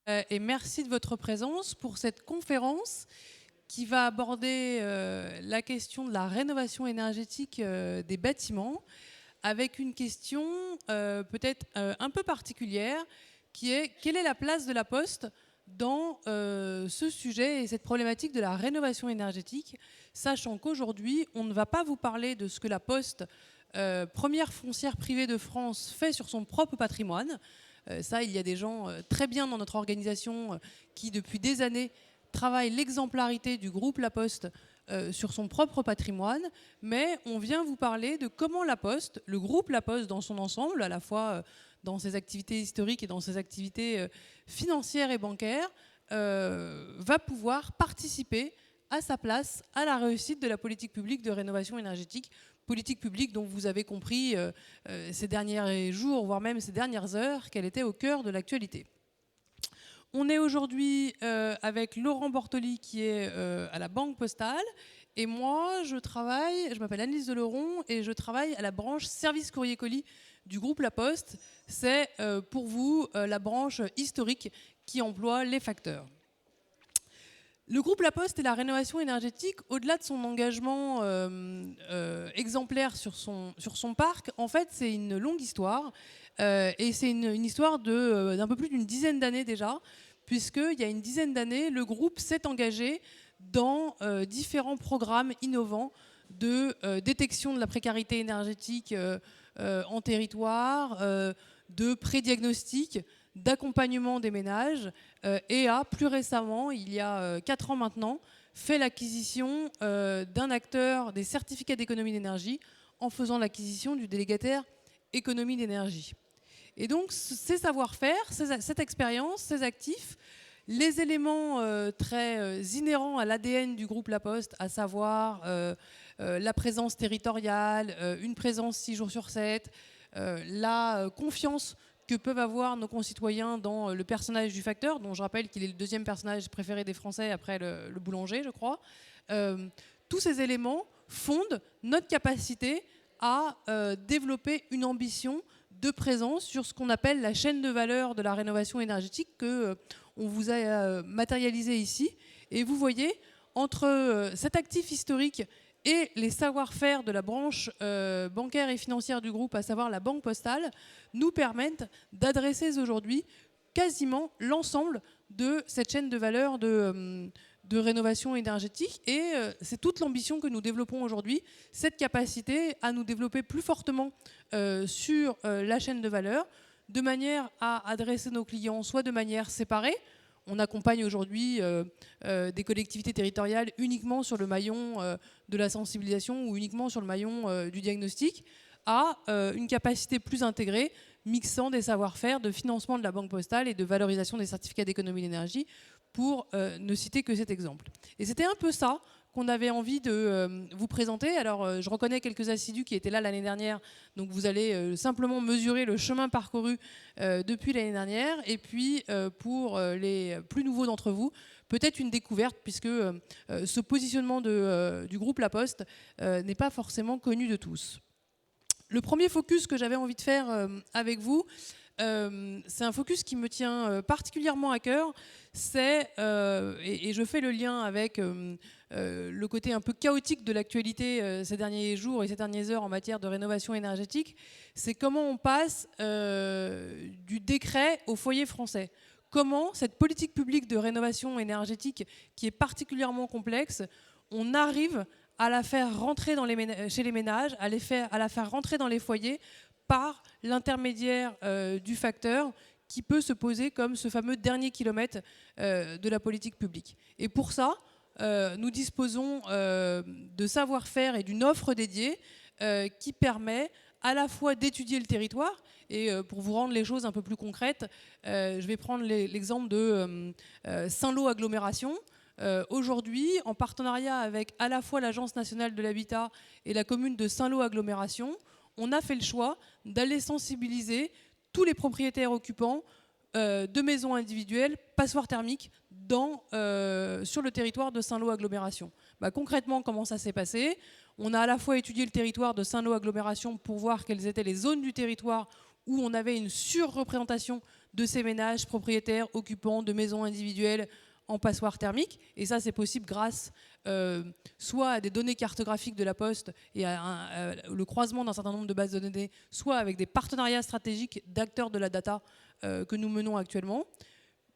Et merci de votre présence pour cette conférence qui va aborder la question de la rénovation énergétique des bâtiments avec une question peut-être un peu particulière qui est quelle est la place de la Poste dans ce sujet et cette problématique de la rénovation énergétique, sachant qu'aujourd'hui, on ne va pas vous parler de ce que la Poste, première foncière privée de France, fait sur son propre patrimoine. Ça, il y a des gens très bien dans notre organisation qui, depuis des années, travaillent l'exemplarité du groupe La Poste sur son propre patrimoine, mais on vient vous parler de comment La Poste, le groupe La Poste dans son ensemble, à la fois dans ses activités historiques et dans ses activités financières et bancaires, va pouvoir participer à sa place à la réussite de la politique publique de rénovation énergétique, politique publique dont vous avez compris ces derniers jours, voire même ces dernières heures, qu'elle était au cœur de l'actualité. On est aujourd'hui avec Laurent Bortoli qui est à la Banque Postale et moi je m'appelle Annelise Deleron et je travaille à la branche service courrier colis du groupe La Poste. C'est pour vous la branche historique qui emploie les facteurs. Le groupe La Poste et la rénovation énergétique, au-delà de son engagement exemplaire sur son parc, en fait, c'est une longue histoire. Et c'est une histoire d'un peu plus d'une dizaine d'années déjà, puisqu'il y a une dizaine d'années, le groupe s'est engagé dans différents programmes innovants de détection de la précarité énergétique en territoire, de prédiagnostic, d'accompagnement des ménages et a, plus récemment, il y a 4 ans maintenant, fait l'acquisition d'un acteur des certificats d'économie d'énergie en faisant l'acquisition du délégataire économie d'énergie. Et donc, ces savoir-faire, cette expérience, ces actifs, les éléments très inhérents à l'ADN du groupe La Poste, à savoir la présence territoriale, une présence 6 jours sur 7, la confiance que peuvent avoir nos concitoyens dans le personnage du facteur, dont je rappelle qu'il est le deuxième personnage préféré des Français après le boulanger, je crois. Tous ces éléments fondent notre capacité à développer une ambition de présence sur ce qu'on appelle la chaîne de valeur de la rénovation énergétique que on vous a matérialisé ici. Et vous voyez, entre cet actif historique et les savoir-faire de la branche bancaire et financière du groupe, à savoir la Banque Postale, nous permettent d'adresser aujourd'hui quasiment l'ensemble de cette chaîne de valeur de rénovation énergétique. Et c'est toute l'ambition que nous développons aujourd'hui, cette capacité à nous développer plus fortement sur la chaîne de valeur, de manière à adresser nos clients soit de manière séparée. On accompagne aujourd'hui des collectivités territoriales uniquement sur le maillon de la sensibilisation ou uniquement sur le maillon du diagnostic, à une capacité plus intégrée, mixant des savoir-faire de financement de la Banque Postale et de valorisation des certificats d'économie d'énergie, pour ne citer que cet exemple. Et c'était un peu ça qu'on avait envie de vous présenter. Alors, je reconnais quelques assidus qui étaient là l'année dernière, donc vous allez simplement mesurer le chemin parcouru depuis l'année dernière. Et puis, pour les plus nouveaux d'entre vous, peut-être une découverte, puisque ce positionnement du groupe La Poste n'est pas forcément connu de tous. Le premier focus que j'avais envie de faire avec vous, c'est un focus qui me tient particulièrement à cœur. Et je fais le lien avec le côté un peu chaotique de l'actualité ces derniers jours et ces dernières heures en matière de rénovation énergétique. C'est comment on passe du décret au foyer français. Comment cette politique publique de rénovation énergétique, qui est particulièrement complexe, on arrive à la faire rentrer chez les ménages, à la faire rentrer dans les foyers par l'intermédiaire du facteur qui peut se poser comme ce fameux dernier kilomètre de la politique publique. Et pour ça, nous disposons de savoir-faire et d'une offre dédiée qui permet à la fois d'étudier le territoire, et pour vous rendre les choses un peu plus concrètes, je vais prendre l'exemple de Saint-Lô Agglomération. Aujourd'hui, en partenariat avec à la fois l'Agence nationale de l'habitat et la commune de Saint-Lô Agglomération, on a fait le choix d'aller sensibiliser tous les propriétaires occupants de maisons individuelles, passoires thermiques, sur le territoire de Saint-Lô Agglomération. Concrètement, comment ça s'est passé ? On a à la fois étudié le territoire de Saint-Lô Agglomération pour voir quelles étaient les zones du territoire où on avait une surreprésentation de ces ménages propriétaires, occupants de maisons individuelles en passoire thermique. Et ça, c'est possible grâce soit à des données cartographiques de la Poste et à le croisement d'un certain nombre de bases de données, soit avec des partenariats stratégiques d'acteurs de la data que nous menons actuellement.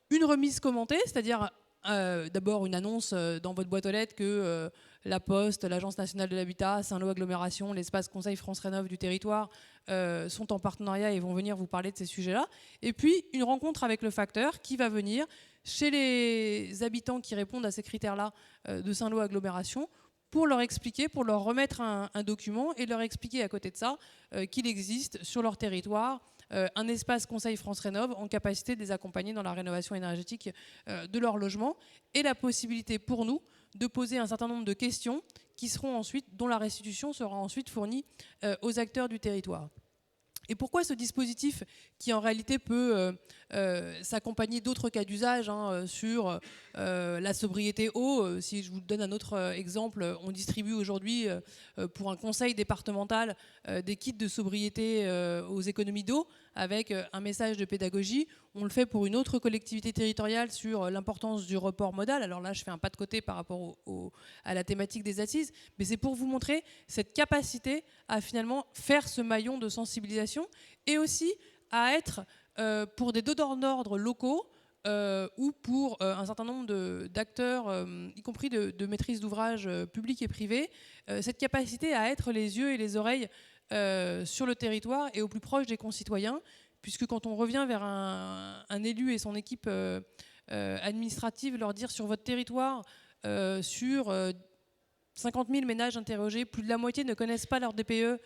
Une remise commentée, c'est-à-dire d'abord une annonce dans votre boîte aux lettres que la Poste, l'Agence nationale de l'habitat, Saint-Lô Agglomération, l'espace Conseil France Rénov du territoire sont en partenariat et vont venir vous parler de ces sujets-là. Et puis une rencontre avec le facteur qui va venir chez les habitants qui répondent à ces critères-là de Saint-Lô Agglomération pour leur expliquer, pour leur remettre un document et leur expliquer à côté de ça qu'il existe sur leur territoire un espace Conseil France Rénov en capacité de les accompagner dans la rénovation énergétique de leur logement et la possibilité pour nous de poser un certain nombre de questions qui seront ensuite, dont la restitution sera ensuite fournie aux acteurs du territoire. Et pourquoi ce dispositif qui en réalité peut s'accompagner d'autres cas d'usage sur la sobriété eau. Si je vous donne un autre exemple, on distribue aujourd'hui pour un conseil départemental des kits de sobriété aux économies d'eau avec un message de pédagogie. On le fait pour une autre collectivité territoriale sur l'importance du report modal. Alors là, je fais un pas de côté par rapport à la thématique des assises, mais c'est pour vous montrer cette capacité à finalement faire ce maillon de sensibilisation et aussi à être pour des donneurs d'ordre locaux ou pour un certain nombre d'acteurs, y compris de maîtrise d'ouvrage publics et privés, cette capacité à être les yeux et les oreilles sur le territoire et au plus proche des concitoyens, puisque quand on revient vers un élu et son équipe administrative, leur dire sur votre territoire, sur 50 000 ménages interrogés, plus de la moitié ne connaissent pas leur DPE,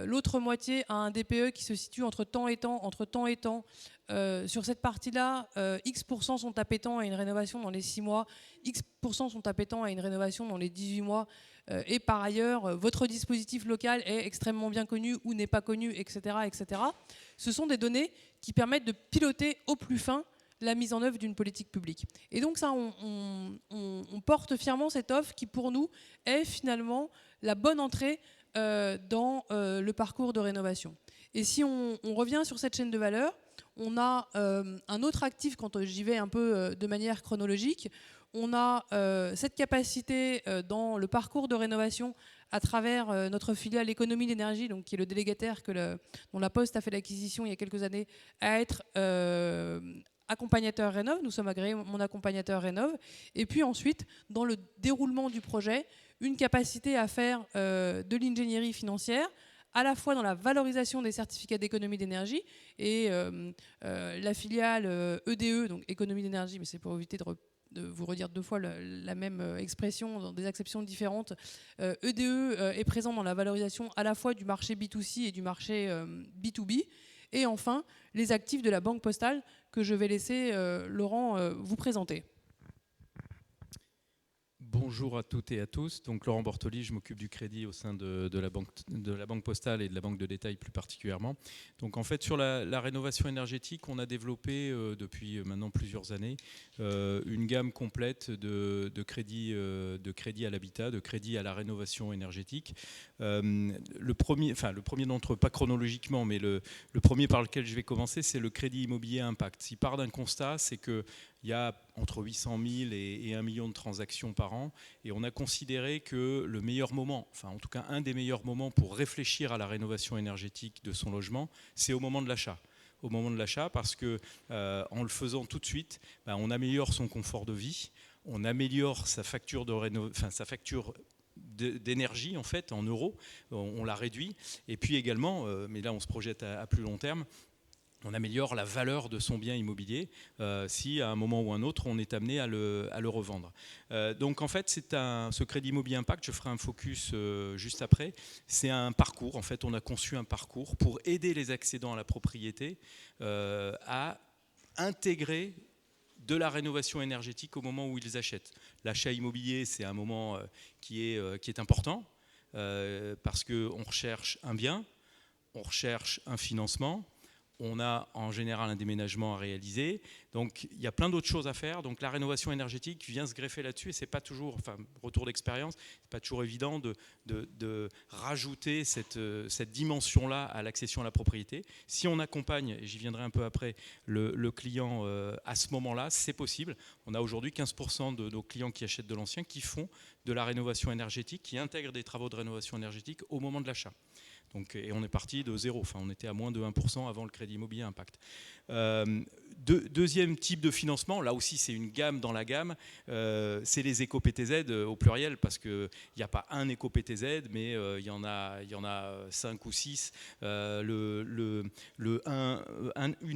l'autre moitié a un DPE qui se situe entre temps et temps. Sur cette partie-là, X% sont appétents à une rénovation dans les 6 mois, X% sont appétents à une rénovation dans les 18 mois. Et par ailleurs, votre dispositif local est extrêmement bien connu ou n'est pas connu, etc., etc. Ce sont des données qui permettent de piloter au plus fin la mise en œuvre d'une politique publique. Et donc ça, on porte fièrement cette offre qui, pour nous, est finalement la bonne entrée dans le parcours de rénovation. Et si on revient sur cette chaîne de valeur, on a un autre actif, quand j'y vais un peu de manière chronologique, on a cette capacité dans le parcours de rénovation à travers notre filiale Économie d'énergie, donc qui est le délégataire dont la Poste a fait l'acquisition il y a quelques années, à être accompagnateur Rénov'. Nous sommes agréés mon accompagnateur Rénov'. Et puis ensuite, dans le déroulement du projet, une capacité à faire de l'ingénierie financière, à la fois dans la valorisation des certificats d'économie d'énergie et la filiale EDE, donc économie d'énergie, mais c'est pour éviter de vous redire deux fois la même expression dans des acceptions différentes. EDE est présent dans la valorisation à la fois du marché B2C et du marché B2B. Et enfin, les actifs de la Banque Postale que je vais laisser Laurent vous présenter. Bonjour à toutes et à tous. Donc Laurent Bortoli, je m'occupe du crédit au sein de la banque Postale et de la banque de détail plus particulièrement. Donc en fait sur la rénovation énergétique, on a développé depuis maintenant plusieurs années une gamme complète de crédits à l'habitat, de crédits à la rénovation énergétique. Le premier d'entre eux, pas chronologiquement, mais le premier par lequel je vais commencer, c'est le crédit immobilier impact. S'il part d'un constat, c'est que il y a entre 800 000 et 1 million de transactions par an et on a considéré que le meilleur moment, enfin en tout cas un des meilleurs moments pour réfléchir à la rénovation énergétique de son logement, c'est au moment de l'achat. Au moment de l'achat parce que en le faisant tout de suite, on améliore son confort de vie, on améliore sa facture d'énergie en fait en euros, on la réduit et puis également, mais là on se projette à plus long terme, on améliore la valeur de son bien immobilier si à un moment ou un autre on est amené à le revendre. Donc en fait ce crédit immobilier impact, je ferai un focus juste après, c'est un parcours, en fait on a conçu un parcours pour aider les accédants à la propriété à intégrer de la rénovation énergétique au moment où ils achètent. L'achat immobilier c'est un moment qui est important parce qu'on recherche un bien, on recherche un financement, on a en général un déménagement à réaliser. Donc il y a plein d'autres choses à faire. Donc la rénovation énergétique vient se greffer là-dessus et c'est pas toujours, enfin retour d'expérience, c'est pas toujours évident de rajouter cette dimension-là à l'accession à la propriété. Si on accompagne, et j'y viendrai un peu après, le client à ce moment-là, c'est possible. On a aujourd'hui 15% de nos clients qui achètent de l'ancien qui font de la rénovation énergétique, qui intègrent des travaux de rénovation énergétique au moment de l'achat. Donc, et on est parti de zéro, enfin on était à moins de 1% avant le crédit immobilier impact. Deuxième type de financement, là aussi c'est une gamme dans la gamme, c'est les éco-PTZ au pluriel, parce qu'il n'y a pas un éco-PTZ, mais il y en a 5 ou 6. Une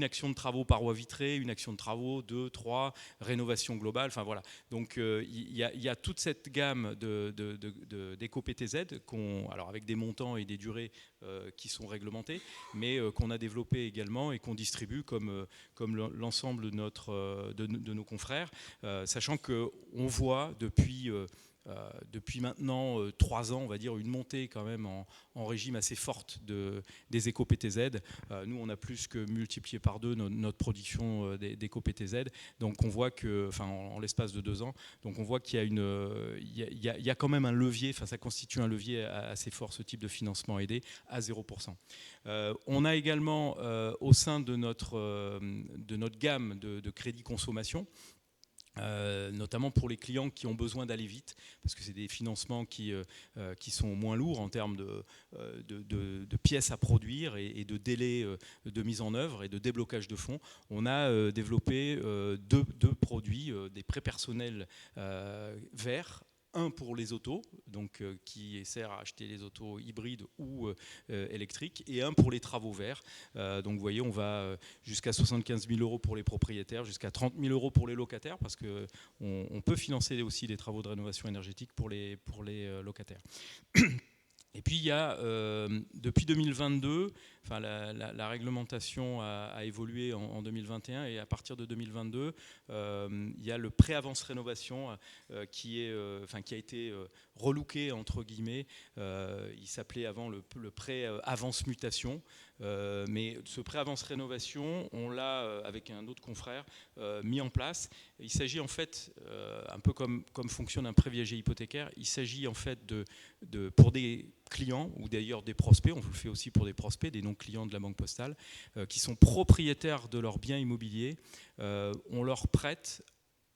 action de travaux parois vitrées, une action de travaux, 2, 3, rénovation globale, enfin voilà. Donc il y a toute cette gamme d'éco-PTZ, alors avec des montants et des durées qui sont réglementés, mais qu'on a développé également et qu'on distribue comme l'ensemble de nos confrères, sachant qu'on voit depuis maintenant 3 ans, on va dire, une montée quand même en régime assez forte des éco-PTZ. Nous, on a plus que multiplié par 2 notre production d'éco-PTZ. Donc on voit que, enfin en l'espace de 2 ans, donc on voit qu'il y a quand même un levier, enfin ça constitue un levier assez fort, ce type de financement aidé à 0%. On a également au sein de notre gamme de crédits consommation, notamment pour les clients qui ont besoin d'aller vite, parce que c'est des financements qui sont moins lourds en termes de pièces à produire et de délais de mise en œuvre et de déblocage de fonds. On a développé deux produits, des prêts personnels verts. Un pour les autos, donc qui sert à acheter les autos hybrides ou électriques, et un pour les travaux verts. Donc vous voyez, on va jusqu'à 75 000 € pour les propriétaires, jusqu'à 30 000 € pour les locataires, parce qu'on peut financer aussi des travaux de rénovation énergétique pour les locataires. Et puis il y a, depuis 2022, enfin, la réglementation a évolué en 2021, et à partir de 2022, il y a le pré-avance rénovation qui a été relooké entre guillemets. Il s'appelait avant le pré-avance mutation. Mais ce pré-avance rénovation, on l'a, avec un autre confrère, mis en place. Il s'agit en fait, un peu comme fonctionne un prêt viager hypothécaire, il s'agit en fait pour des clients, ou d'ailleurs des prospects, on le fait aussi pour des prospects, des non-clients de la Banque Postale, qui sont propriétaires de leurs biens immobiliers. On leur prête,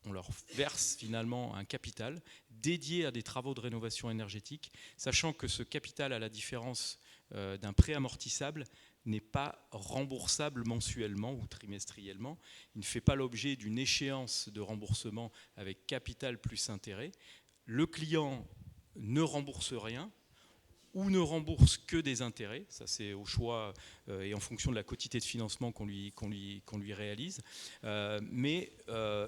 on leur verse finalement un capital dédié à des travaux de rénovation énergétique, sachant que ce capital, à la différence d'un prêt amortissable, n'est pas remboursable mensuellement ou trimestriellement. Il ne fait pas l'objet d'une échéance de remboursement avec capital plus intérêt. Le client ne rembourse rien ou ne rembourse que des intérêts. Ça, c'est au choix et en fonction de la quotité de financement qu'on lui réalise. Mais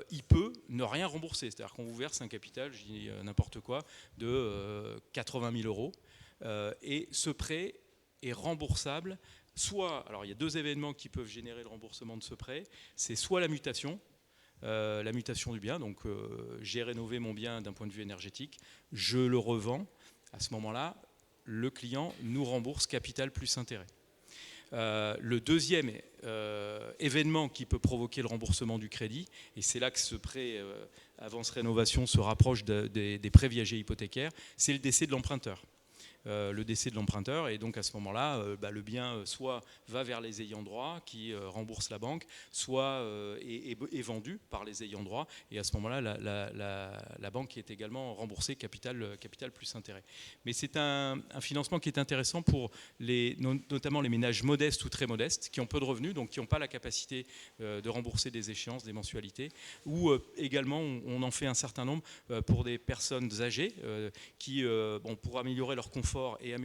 il peut ne rien rembourser. C'est-à-dire qu'on vous verse un capital, je dis n'importe quoi, de 80 000 €. Et ce prêt est remboursable. Soit, alors il y a 2 événements qui peuvent générer le remboursement de ce prêt. C'est soit la mutation du bien, donc j'ai rénové mon bien d'un point de vue énergétique, je le revends. À ce moment-là, le client nous rembourse capital plus intérêt. Le deuxième événement qui peut provoquer le remboursement du crédit, et c'est là que ce prêt avance rénovation se rapproche des prêts viagers hypothécaires, c'est le décès de l'emprunteur. Le décès de l'emprunteur, et donc à ce moment-là, le bien soit va vers les ayants droit qui remboursent la banque, soit est vendu par les ayants droit, et à ce moment-là, la banque est également remboursée capital plus intérêt. Mais c'est un financement qui est intéressant pour notamment les ménages modestes ou très modestes, qui ont peu de revenus, donc qui n'ont pas la capacité de rembourser des échéances, des mensualités, ou également on en fait un certain nombre pour des personnes âgées qui, pour améliorer leur confort et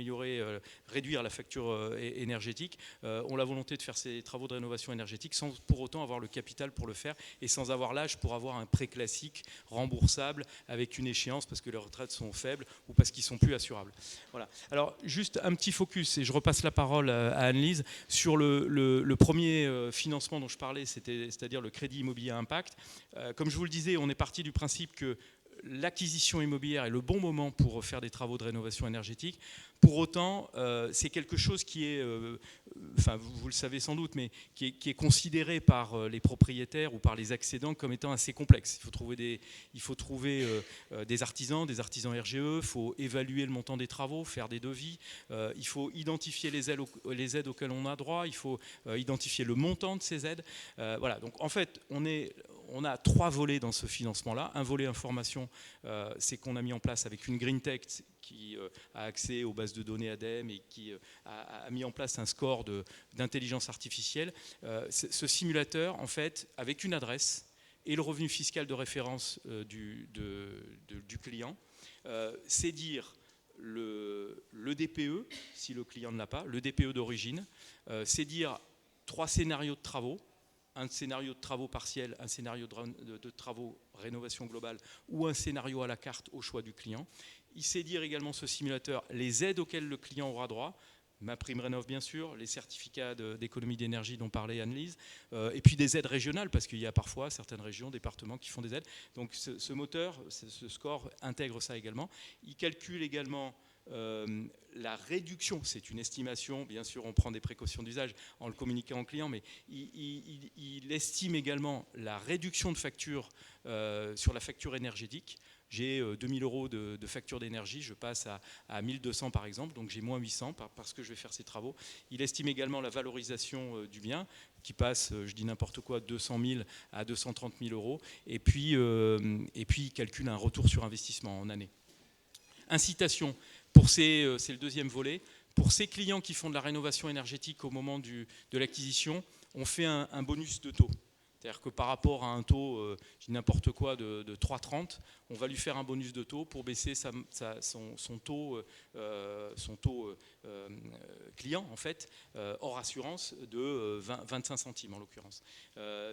réduire la facture énergétique, ont la volonté de faire ces travaux de rénovation énergétique sans pour autant avoir le capital pour le faire, et sans avoir l'âge pour avoir un prêt classique remboursable avec une échéance parce que les retraites sont faibles ou parce qu'ils ne sont plus assurables. Voilà. Alors juste un petit focus, et je repasse la parole à Anne-Lise, sur le premier financement dont je parlais, c'est-à-dire le crédit immobilier à impact. Comme je vous le disais, on est parti du principe que l'acquisition immobilière est le bon moment pour faire des travaux de rénovation énergétique. Pour autant, c'est quelque chose qui est, enfin vous le savez sans doute, mais qui est considéré par les propriétaires ou par les accédants comme étant assez complexe. Il faut trouver des artisans RGE, il faut évaluer le montant des travaux, faire des devis, il faut identifier les aides auxquelles on a droit, il faut identifier le montant de ces aides. Voilà, donc en fait, on a 3 volets dans ce financement-là. Un volet information, c'est qu'on a mis en place avec une Green Tech qui a accès aux bases de données ADEME et qui a mis en place un score d'intelligence artificielle. Ce simulateur, en fait, avec une adresse et le revenu fiscal de référence du client, c'est dire le DPE, si le client ne l'a pas, le DPE d'origine, c'est dire 3 scénarios de travaux, un scénario de travaux partiels, un scénario de travaux rénovation globale ou un scénario à la carte au choix du client. Il sait dire également ce simulateur les aides auxquelles le client aura droit, MaPrimeRénov' bien sûr, les certificats d'économie d'énergie dont parlait Anne-Lise, et puis des aides régionales parce qu'il y a parfois certaines régions, départements qui font des aides. Donc ce moteur, ce score intègre ça également. Il calcule également la réduction, c'est une estimation, bien sûr on prend des précautions d'usage en le communiquant au client, mais il estime également la réduction de facture sur la facture énergétique. J'ai 2000 € de facture d'énergie, je passe à 1200 par exemple, donc j'ai moins 800 parce que je vais faire ces travaux. Il estime également la valorisation du bien qui passe, je dis n'importe quoi, 200 000 à 230 000 €, et puis il calcule un retour sur investissement en année. Incitation, c'est le deuxième volet. Pour ces clients qui font de la rénovation énergétique au moment de l'acquisition, on fait un bonus de taux. C'est-à-dire que par rapport à un taux, je dis n'importe quoi, de 3,30, on va lui faire un bonus de taux pour baisser son taux client, en fait, hors assurance, de 25 centimes en l'occurrence.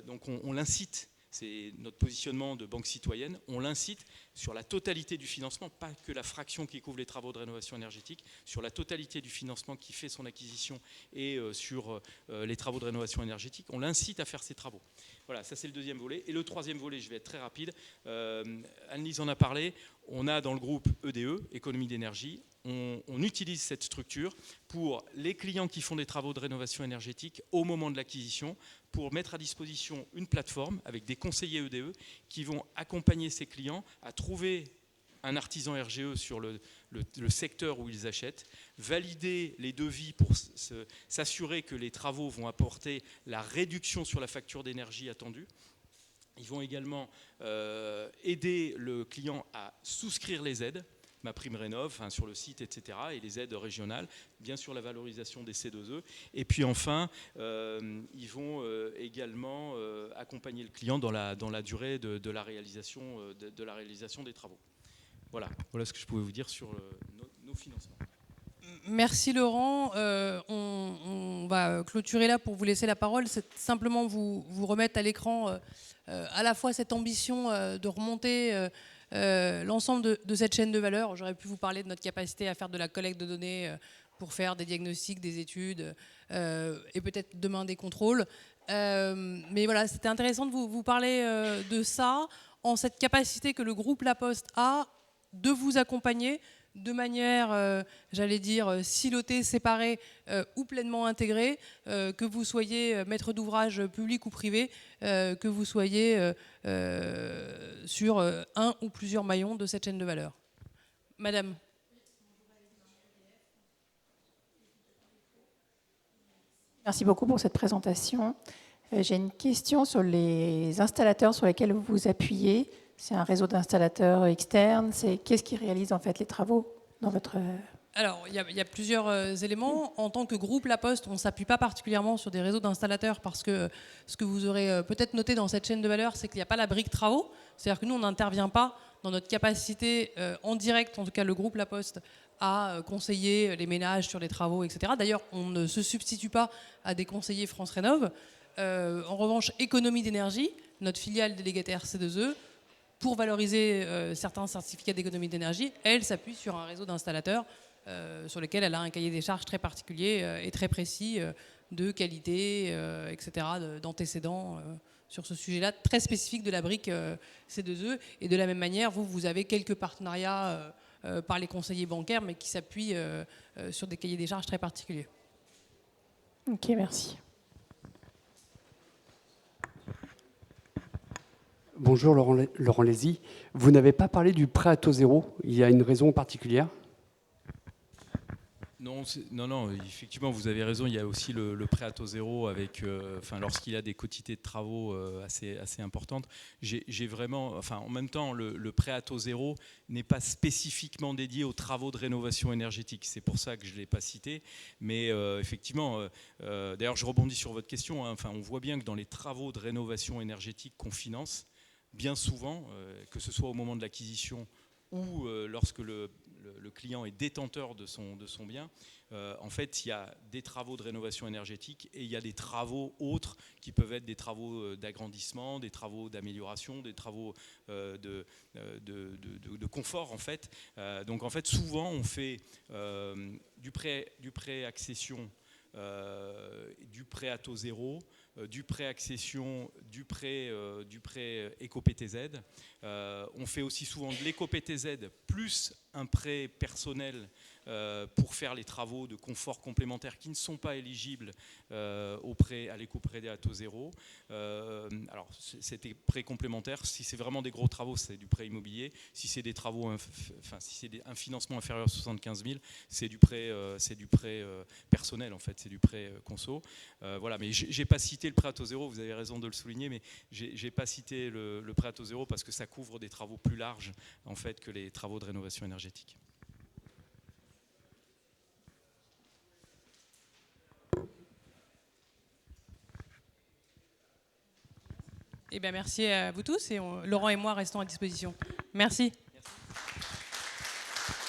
Donc on l'incite. C'est notre positionnement de banque citoyenne, on l'incite sur la totalité du financement, pas que la fraction qui couvre les travaux de rénovation énergétique, sur la totalité du financement qui fait son acquisition et sur les travaux de rénovation énergétique, on l'incite à faire ces travaux. Voilà, ça c'est le deuxième volet. Et le troisième volet, je vais être très rapide, Anne-Lise en a parlé, on a dans le groupe EDE, économie d'énergie, on utilise cette structure pour les clients qui font des travaux de rénovation énergétique au moment de l'acquisition, pour mettre à disposition une plateforme avec des conseillers EDE qui vont accompagner ces clients à trouver un artisan RGE sur le secteur où ils achètent, valider les devis pour s'assurer que les travaux vont apporter la réduction sur la facture d'énergie attendue. Ils vont également aider le client à souscrire les aides, MaPrimeRénov', sur le site, etc., et les aides régionales, bien sûr la valorisation des C2E. Et puis enfin, ils vont également accompagner le client dans la durée de la réalisation des travaux. Voilà ce que je pouvais vous dire sur nos financements. Merci Laurent. On va clôturer là pour vous laisser la parole. C'est simplement vous remettre à l'écran à la fois cette ambition de remonter l'ensemble de cette chaîne de valeur. J'aurais pu vous parler de notre capacité à faire de la collecte de données pour faire des diagnostics, des études et peut-être demain des contrôles. Mais voilà, c'était intéressant de vous parler de ça, en cette capacité que le groupe La Poste a de vous accompagner de manière, j'allais dire, silotée, séparée ou pleinement intégrée, que vous soyez maître d'ouvrage public ou privé, que vous soyez sur un ou plusieurs maillons de cette chaîne de valeur. Madame. Merci beaucoup pour cette présentation. J'ai une question sur les installateurs sur lesquels vous vous appuyez. C'est un réseau d'installateurs externes. Qu'est-ce qui réalise en fait les travaux dans votre... Alors, il y a plusieurs éléments. En tant que groupe La Poste, on ne s'appuie pas particulièrement sur des réseaux d'installateurs parce que ce que vous aurez peut-être noté dans cette chaîne de valeur, c'est qu'il n'y a pas la brique travaux. C'est-à-dire que nous, on n'intervient pas dans notre capacité en direct, en tout cas le groupe La Poste, à conseiller les ménages sur les travaux, etc. D'ailleurs, on ne se substitue pas à des conseillers France Rénov'. En revanche, économie d'énergie, notre filiale délégataire C2E, pour valoriser certains certificats d'économie d'énergie, elle s'appuie sur un réseau d'installateurs sur lequel elle a un cahier des charges très particulier et très précis de qualité, etc., d'antécédents sur ce sujet-là, très spécifique de la brique C2E. Et de la même manière, vous avez quelques partenariats par les conseillers bancaires, mais qui s'appuient sur des cahiers des charges très particuliers. Ok, merci. Bonjour Laurent Lézy. Vous n'avez pas parlé du prêt à taux zéro. Il y a une raison particulière? Non, effectivement, vous avez raison. Il y a aussi le prêt à taux zéro avec, lorsqu'il a des quotités de travaux assez importantes. J'ai vraiment, en même temps, le prêt à taux zéro n'est pas spécifiquement dédié aux travaux de rénovation énergétique. C'est pour ça que je ne l'ai pas cité. Mais effectivement, d'ailleurs, je rebondis sur votre question. On voit bien que dans les travaux de rénovation énergétique qu'on finance, bien souvent, que ce soit au moment de l'acquisition ou lorsque le client est détenteur de son bien, en fait, il y a des travaux de rénovation énergétique et il y a des travaux autres qui peuvent être des travaux d'agrandissement, des travaux d'amélioration, des travaux de confort, en fait. Donc, en fait, souvent, on fait du prêt accession, du prêt à taux zéro, du prêt accession, du prêt éco-PTZ. On fait aussi souvent de l'éco-PTZ plus un prêt personnel pour faire les travaux de confort complémentaires qui ne sont pas éligibles à l'éco-prêt à taux zéro. Alors, c'était prêt complémentaire. Si c'est vraiment des gros travaux, c'est du prêt immobilier. Si c'est des travaux, si c'est un financement inférieur à 75 000, c'est du prêt personnel, en fait. C'est du prêt conso. Voilà, mais j'ai pas cité le prêt à taux zéro. Vous avez raison de le souligner, mais j'ai pas cité le prêt à taux zéro parce que ça couvre des travaux plus larges, en fait, que les travaux de rénovation énergétique. Eh bien, merci à vous tous et Laurent et moi restons à disposition. Merci.